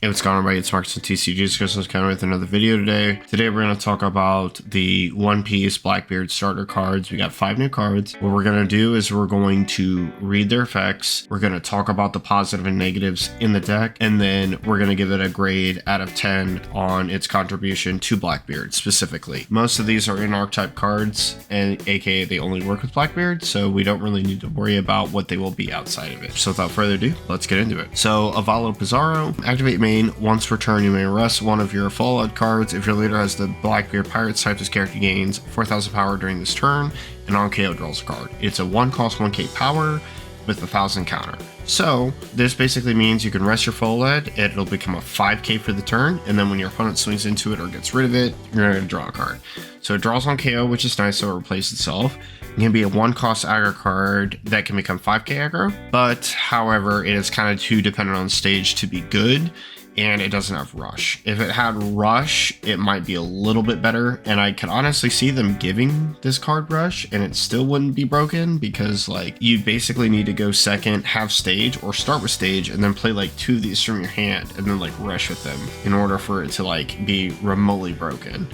Hey, what's going on, everybody? It's Marshall.D.Teach, TCG discussions coming with another video today. Today we're going to talk about the One Piece Blackbeard starter cards. We got 5 new cards. What we're going to do is we're going to read their effects. We're going to talk about the positive and negatives in the deck, and then we're going to give it a grade out of 10 on its contribution to Blackbeard specifically. Most of these are in archetype cards, and aka they only work with Blackbeard, so we don't really need to worry about what they will be outside of it. So without further ado, let's get into it. So Avalo Pizarro, activate main. Once per turn, you may arrest one of your full alot cards. If your leader has the Blackbeard Pirates type, this character gains 4,000 power during this turn, and on KO draws a card. It's a 1-cost 1k power with 1,000 counter. So this basically means you can rest your full alot, it'll become a 5k for the turn, and then when your opponent swings into it or gets rid of it, you're going to draw a card. So it draws on KO, which is nice, so it replaces itself. It can be a 1-cost aggro card that can become 5k aggro, but however, it is kind of too dependent on stage to be good, and it doesn't have rush. If it had rush, it might be a little bit better, and I could honestly see them giving this card rush and it still wouldn't be broken, because like you basically need to go second, have stage, or start with stage, and then play like 2 of these from your hand and then like rush with them in order for it to like be remotely broken.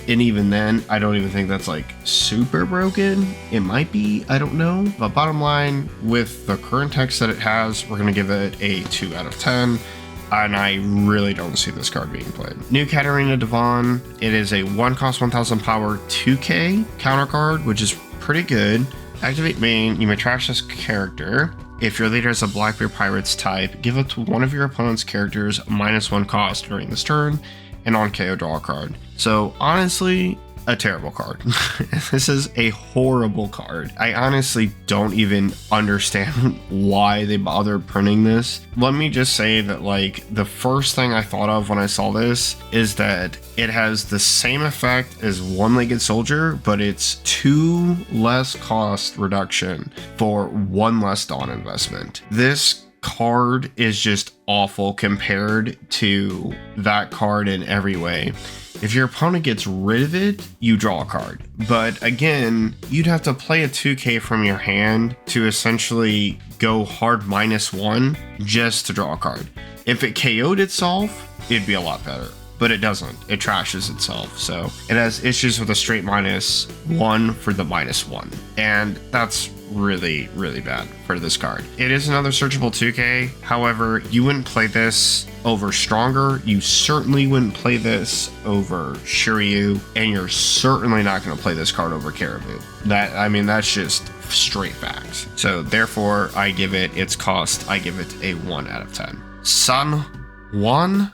And even then, I don't even think that's like super broken. It might be, I don't know. But bottom line, with the current text that it has, we're gonna give it a 2 out of 10. And I really don't see this card being played. New Katarina Devon. It is a 1-cost 1,000 power 2k counter card, which is pretty good. Activate main. You may trash this character. If your leader has a Blackbeard Pirates type, give it to one of your opponent's characters -1 cost during this turn, and on KO draw a card. So honestly, a terrible card. This is a horrible card. I honestly don't even understand why they bothered printing this. Let me just say that like the first thing I thought of when I saw this is that it has the same effect as One-Legged Soldier, but it's 2 less cost reduction for 1 less Dawn investment. This card is just awful compared to that card in every way. If your opponent gets rid of it, you draw a card. But again, you'd have to play a 2k from your hand to essentially go hard -1 just to draw a card. If it KO'd itself, it'd be a lot better. But it doesn't. It trashes itself. So it has issues with a straight -1 for the -1. And that's really, really bad for this card. It is another searchable 2k. However, you wouldn't play this over Stronger. You certainly wouldn't play this over Shiryu. And you're certainly not going to play this card over Caribou. That's just straight facts. So therefore, I give it its cost. I give it a 1 out of 10. Sanjuan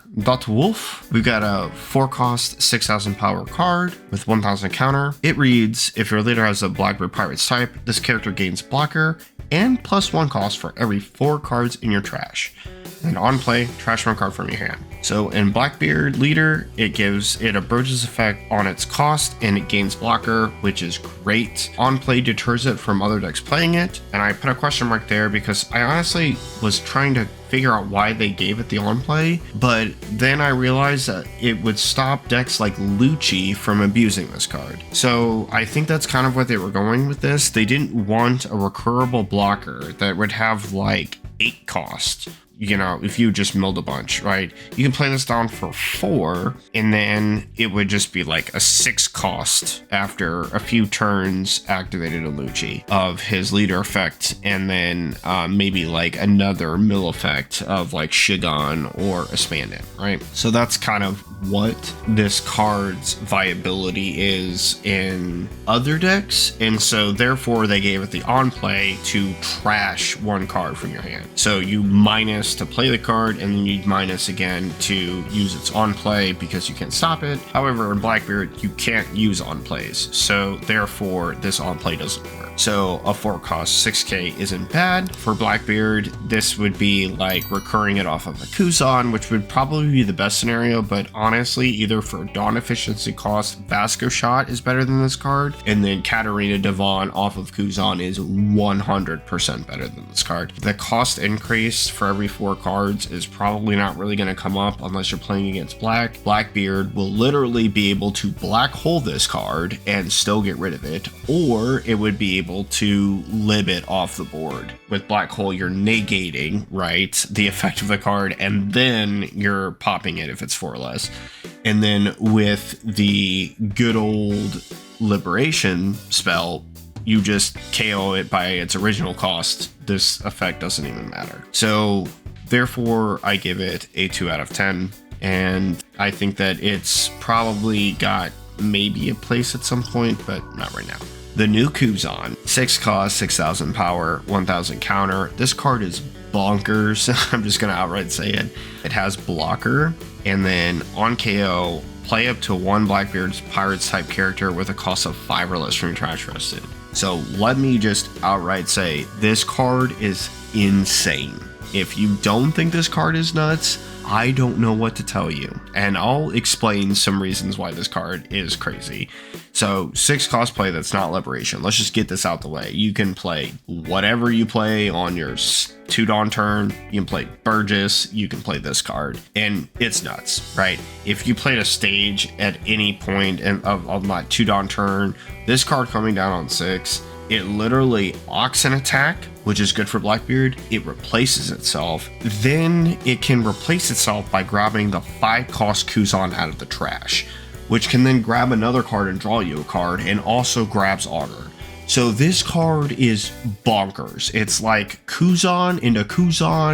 Wolf. We've got a 4-cost 6,000 power card with 1,000 counter. It reads, if your leader has a Blackbeard Pirates type, this character gains blocker and +1 cost for every 4 cards in your trash. And on play, trash 1 card from your hand. So in Blackbeard leader, it gives it a Burgess effect on its cost, and it gains blocker, which is great. On play deters it from other decks playing it, and I put a question mark there because I honestly was trying to figure out why they gave it the on play, but then I realized that it would stop decks like Lucci from abusing this card. So I think that's kind of what they were going with this. They didn't want a recurrable blocker that would have like 8 cost. You know, if you just milled a bunch, right? You can play this down for 4, and then it would just be like a 6 cost after a few turns activated a Lucci of his leader effect, and then maybe like another mill effect of like Shigan or Expandant, right? So that's kind of what this card's viability is in other decks, and so therefore they gave it the on play to trash 1 card from your hand. So you minus to play the card, and then you minus again to use its on play because you can't stop it. However, in Blackbeard, you can't use on plays, so therefore this on play doesn't work. So a 4-cost 6k isn't bad. For Blackbeard, this would be like recurring it off of a Kuzan, which would probably be the best scenario, but honestly, either for Dawn efficiency cost, Vasco Shot is better than this card, and then Katarina Devon off of Kuzan is 100% better than this card. The cost increase for every 4 cards is probably not really going to come up unless you're playing against black. Blackbeard will literally be able to black hole this card and still get rid of it, or it would be able able to lib it off the board. With Black Hole, you're negating, right, the effect of the card, and then you're popping it if it's 4 or less. And then with the good old Liberation spell, you just KO it by its original cost. This effect doesn't even matter. So therefore, I give it a 2 out of 10. And I think that it's probably got maybe a place at some point, but not right now. The new Kuzan, 6 cost, 6,000 power, 1,000 counter. This card is bonkers. I'm just going to outright say it. It has blocker, and then on KO, play up to 1 Blackbeard's Pirates type character with a cost of 5 or less from your trash rested. So let me just outright say this card is insane. If you don't think this card is nuts, I don't know what to tell you. And I'll explain some reasons why this card is crazy. So 6 cost play that's not Liberation. Let's just get this out the way. You can play whatever you play on your 2 Dawn turn. You can play Burgess. You can play this card. And it's nuts, right? If you played a stage at any point of my 2 Dawn turn, this card coming down on 6, it literally locks an attack, which is good for Blackbeard. It replaces itself. Then it can replace itself by grabbing the 5 cost Kuzan out of the trash, which can then grab another card and draw you a card, and also grabs Augur. So this card is bonkers. It's like Kuzan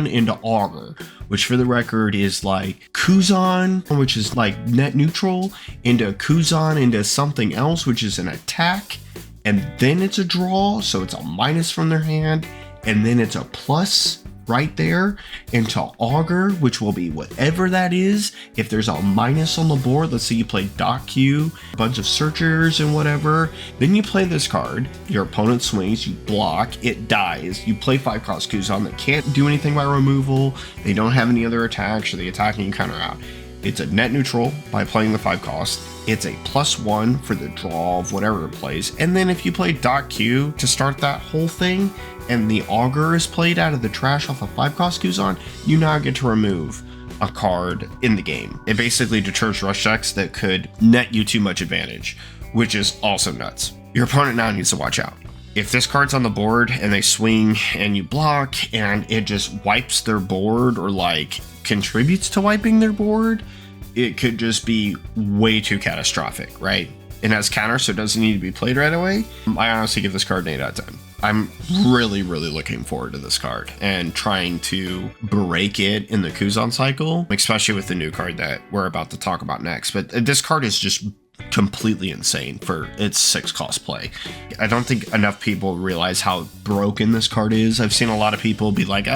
into Augur, which for the record is like Kuzan, which is like net neutral, into Kuzan into something else, which is an attack. And then it's a draw, so it's a minus from their hand, and then it's a plus right there into Augur, which will be whatever that is. If there's a minus on the board, let's say you play Doc Q, a bunch of searchers and whatever, then you play this card, your opponent swings, you block, it dies, you play 5 cost Kuzan that can't do anything by removal, they don't have any other attacks, or they attack and you counter out. It's a net neutral by playing the 5 cost. It's a +1 for the draw of whatever it plays. And then if you play Doc Q to start that whole thing, and the Augur is played out of the trash off a 5 cost Kuzan, you now get to remove a card in the game. It basically deters rush decks that could net you too much advantage, which is also nuts. Your opponent now needs to watch out. If this card's on the board and they swing and you block and it just wipes their board, or like contributes to wiping their board, it could just be way too catastrophic, right? It has counter, so it doesn't need to be played right away. I honestly give this card an 8 out of 10. I'm really, really looking forward to this card and trying to break it in the Kuzan cycle, especially with the new card that we're about to talk about next. But this card is just completely insane for its 6 cost play. I don't think enough people realize how broken this card is. I've seen a lot of people be like,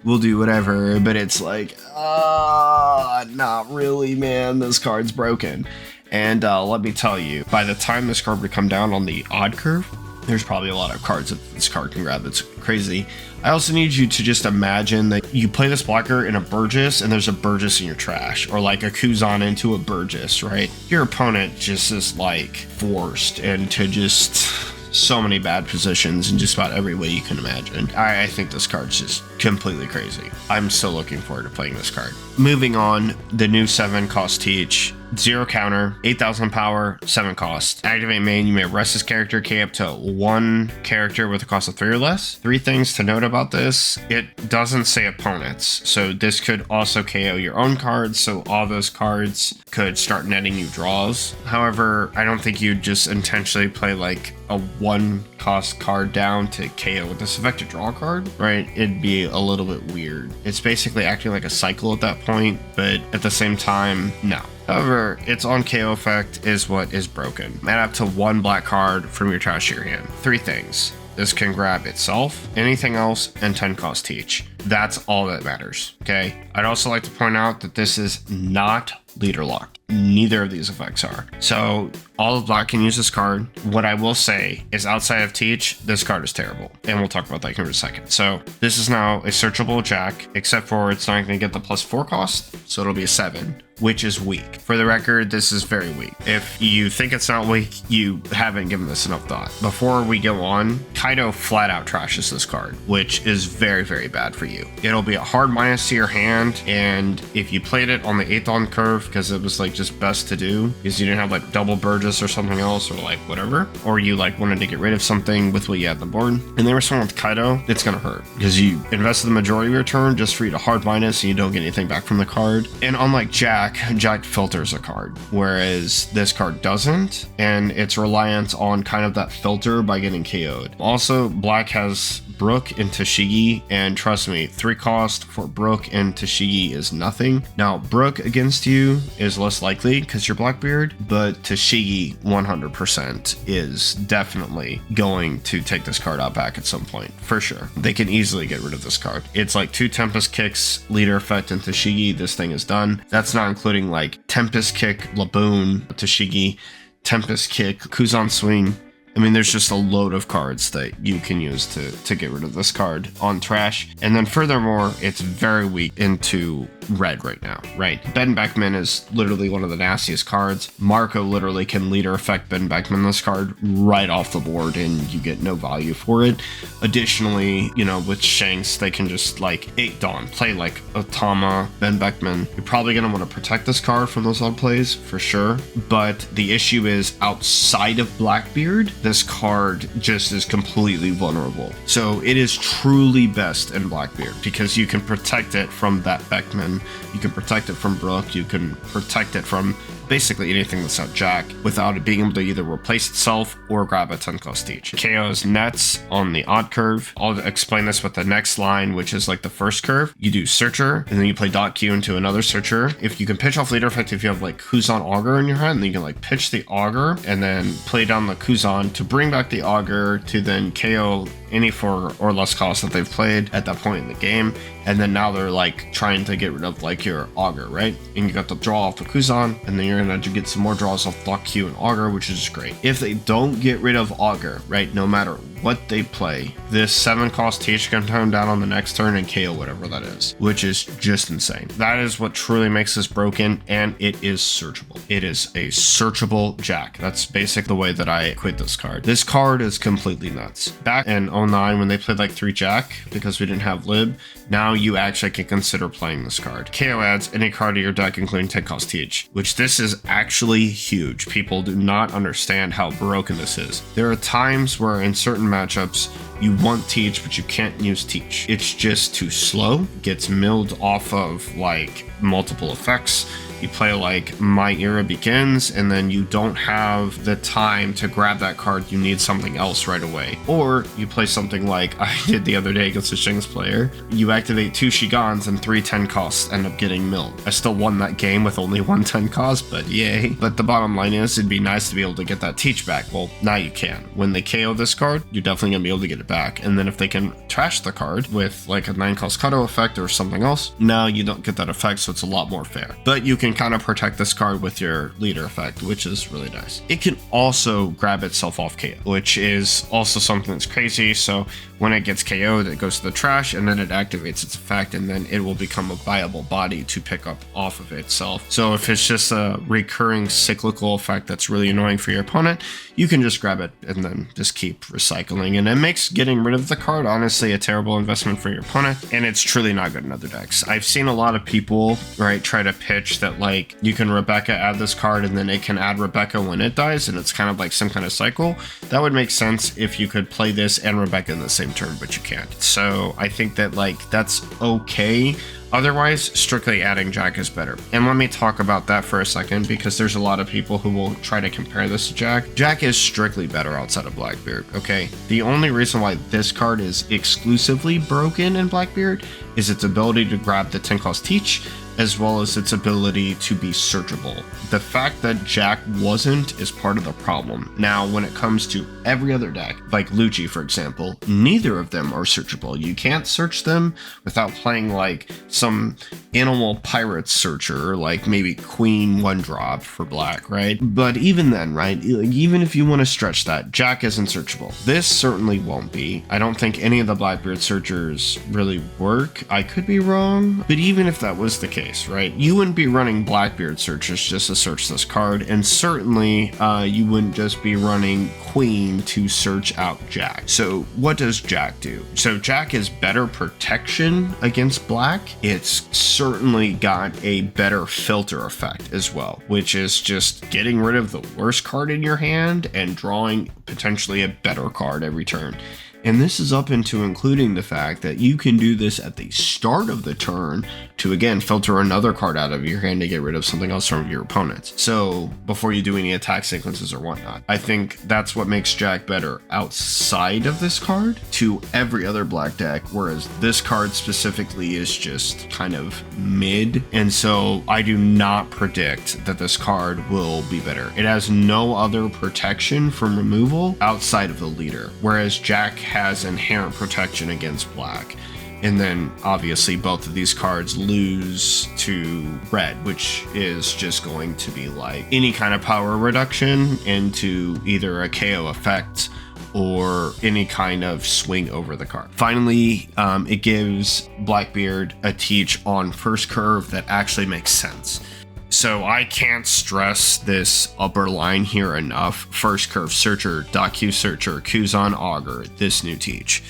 we'll do whatever, but it's like, not really, man, this card's broken. And let me tell you, by the time this card would come down on the odd curve, there's probably a lot of cards that this card can grab. It's crazy. I also need you to just imagine that you play this blocker in a Burgess and there's a Burgess in your trash, or like a Kuzan into a Burgess, right? Your opponent just is like forced into just so many bad positions in just about every way you can imagine. I think this card's just completely crazy. I'm still looking forward to playing this card. Moving on, the new 7 cost Teach. 0 counter, 8,000 power, 7 cost. Activate main, you may rest this character, K up to 1 character with a cost of 3 or less. 3 things to note about this. It doesn't say opponents, so this could also KO your own cards, so all those cards could start netting you draws. However, I don't think you'd just intentionally play like a 1 cost card down to KO with this effect to draw a card, right? It'd be a little bit weird. It's basically acting like a cycle at that point, but at the same time, no. However, its on KO effect is what is broken. Add up to 1 black card from your trash to your hand. 3 things. This can grab itself, anything else, and 10 cost Teach. That's all that matters, okay? I'd also like to point out that this is not leader locked. Neither of these effects are. So all of black can use this card. What I will say is outside of Teach, this card is terrible. And we'll talk about that in a second. So this is now a searchable jack, except for it's not going to get the +4 cost. So it'll be a 7, which is weak. For the record, this is very weak. If you think it's not weak, you haven't given this enough thought. Before we go on, Kaido flat out trashes this card, which is very, very bad for you. It'll be a hard minus to your hand. And if you played it on the 8th on curve, because it was like just just best to do because you didn't have like double Burgess or something else or like whatever, or you like wanted to get rid of something with what you had on the board, and they were someone with Kaido, it's gonna hurt because you invested the majority of your turn just for you to hard minus and you don't get anything back from the card. And unlike Jack filters a card, whereas this card doesn't, and it's reliant on kind of that filter by getting KO'd. Also, Black has Brook and Tashigi, and trust me, 3 cost for Brook and Tashigi is nothing. Now, Brook against you is less likely because you're Blackbeard, but Tashigi 100% is definitely going to take this card out back at some point, for sure. They can easily get rid of this card. It's like 2 Tempest Kicks, Leader Effect, and Tashigi. This thing is done. That's not including like Tempest Kick, Laboon, Tashigi, Tempest Kick, Kuzan Swing. I mean, there's just a load of cards that you can use to get rid of this card on trash. And then furthermore, it's very weak into red right now, right? Ben Beckman is literally one of the nastiest cards. Marco literally can leader effect Ben Beckman this card right off the board and you get no value for it. Additionally, you know, with Shanks, they can just like 8 Dawn, play like Otama, Ben Beckman. You're probably going to want to protect this card from those odd plays for sure. But the issue is outside of Blackbeard, this card just is completely vulnerable. So it is truly best in Blackbeard because you can protect it from that Beckman, you can protect it from Brook, you can protect it from basically anything that's not Jack without it being able to either replace itself or grab a 10-cost Teach. KO's nets on the odd curve. I'll explain this with the next line, which is like the first curve. You do Searcher, and then you play Dot Q into another Searcher. If you can pitch off Leader Effect, if you have like Kuzan Augur in your hand, then you can like pitch the Augur and then play down the Kuzan to bring back the Augur to then KO any 4 or less costs that they've played at that point in the game. And then now they're like trying to get rid of like your Augur, right? And you got the draw off the Kuzan, and then you're gonna get some more draws off Dot Q and Augur, which is great. If they don't get rid of Augur, right, no matter what they play, this 7-cost Teach can turn down on the next turn and KO whatever that is, which is just insane. That is what truly makes this broken, and it is searchable. It is a searchable Jack. That's basically the way that I quit this card. This card is completely nuts. Back in 09 when they played like 3 Jack, because we didn't have Lib, now you actually can consider playing this card. KO adds any card to your deck including 10-cost Teach, which this is actually huge. People do not understand how broken this is. There are times where in certain matchups you want Teach, but you can't use Teach. It's just too slow. It gets milled off of like multiple effects. You play like My Era Begins, and then you don't have the time to grab that card. You need something else right away. Or you play something like I did the other day against a Shinx player. You activate 2 Shigans and 3 10 costs end up getting milled. I still won that game with only 1 10 cost, but yay. But the bottom line is it'd be nice to be able to get that Teach back. Well, now you can. When they KO this card, you're definitely going to be able to get it back. And then if they can trash the card with like a 9-cost Kato effect or something else, now you don't get that effect, so it's a lot more fair. But you can kind of protect this card with your leader effect, which is really nice. It can also grab itself off KO, which is also something that's crazy. So when it gets KO'd, it goes to the trash and then it activates its effect, and then it will become a viable body to pick up off of itself. So if it's just a recurring cyclical effect that's really annoying for your opponent, you can just grab it and then just keep recycling. And it makes getting rid of the card honestly a terrible investment for your opponent, and it's truly not good in other decks. I've seen a lot of people, right, try to pitch that like you can Rebecca add this card and then it can add Rebecca when it dies, and it's kind of like some kind of cycle. That would make sense if you could play this and Rebecca in the same turn, but you can't. So I think that like that's okay. Otherwise, strictly adding Jack is better. And let me talk about that for a second, because there's a lot of people who will try to compare this to Jack. Jack is strictly better outside of Blackbeard, okay? The only reason why this card is exclusively broken in Blackbeard is its ability to grab the 10-cost Teach, as well as its ability to be searchable. The fact that Jack wasn't is part of the problem. Now, when it comes to every other deck, like Lucci, for example, neither of them are searchable. You can't search them without playing like some animal pirate searcher, like maybe Queen 1-drop for black, right? But even then, right, even if you want to stretch that, Jack isn't searchable. This certainly won't be. I don't think any of the Blackbeard searchers really work. I could be wrong, but even if that was the case, right, you wouldn't be running Blackbeard searches just to search this card, and certainly you wouldn't just be running Queen to search out Jack. So what does Jack do? So Jack is better protection against black. It's certainly got a better filter effect as well, which is just getting rid of the worst card in your hand and drawing potentially a better card every turn. And this is up into including the fact that you can do this at the start of the turn to, again, filter another card out of your hand to get rid of something else from your opponents. So before you do any attack sequences or whatnot, I think that's what makes Jack better outside of this card to every other black deck, whereas this card specifically is just kind of mid. And so I do not predict that this card will be better. It has no other protection from removal outside of the leader, whereas Jack has inherent protection against black. And then obviously both of these cards lose to red, which is just going to be like any kind of power reduction into either a KO effect or any kind of swing over the card. Finally, it gives Blackbeard a teach on first curve that actually makes sense. So I can't stress this upper line here enough. First curve searcher, docu searcher, Kuzan augur, this new teach.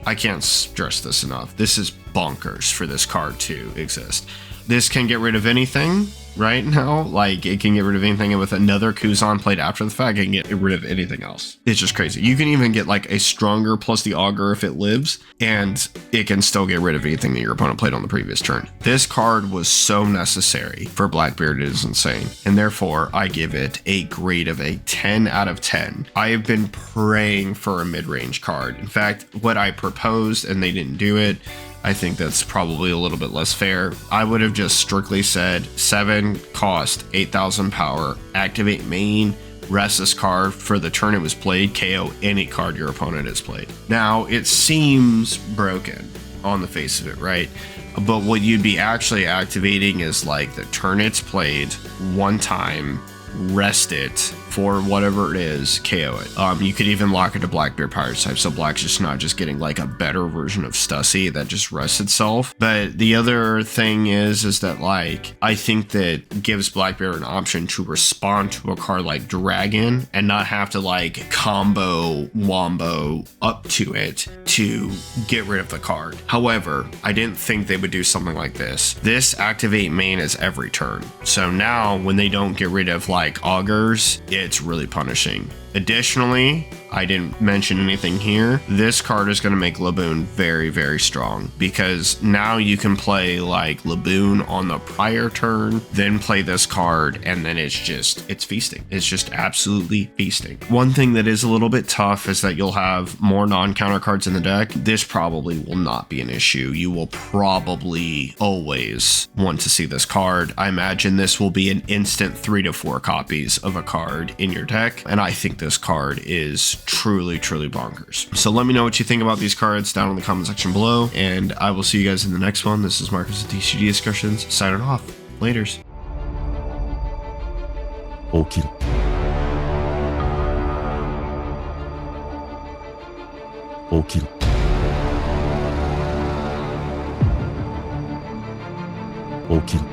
I can't stress this enough. This is bonkers for this card to exist. This can get rid of anything right now. Like, it can get rid of anything, and with another Kuzan played after the fact, it can get rid of anything else. It's just crazy. You can even get like a stronger plus the augur if it lives, and it can still get rid of anything that your opponent played on the previous turn. This card was so necessary for Blackbeard, it is insane. And therefore, I give it a grade of a 10 out of 10. I have been praying for a mid-range card. In fact, what I proposed, and they didn't do it, I think that's probably a little bit less fair. I would have just strictly said 7 cost, 8,000 power, activate main, rest this card for the turn it was played, KO any card your opponent has played. Now, it seems broken on the face of it, right? But what you'd be actually activating is like the turn it's played, one time, rest it for whatever it is, KO it. You could even lock it to Blackbeard Pirate type, so black's just not just getting like a better version of Stussy that just rests itself. But the other thing is that like, I think that gives Blackbeard an option to respond to a card like Dragon and not have to like combo wombo up to it to get rid of the card. However, I didn't think they would do something like this. This activate main is every turn. So now when they don't get rid of like augurs, it's really punishing. Additionally, I didn't mention anything here. This card is going to make Laboon very, very strong, because now you can play like Laboon on the prior turn, then play this card, and then it's feasting. It's just absolutely feasting. One thing that is a little bit tough is that you'll have more non-counter cards in the deck. This probably will not be an issue. You will probably always want to see this card. I imagine this will be an instant 3 to 4 copies of a card in your deck, and I think this card is truly, truly bonkers. So let me know what you think about these cards down in the comment section below, and I will see you guys in the next one. This is Marcus with TCG Discussions, signing off. Laters. 起きろ。起きろ。起きろ。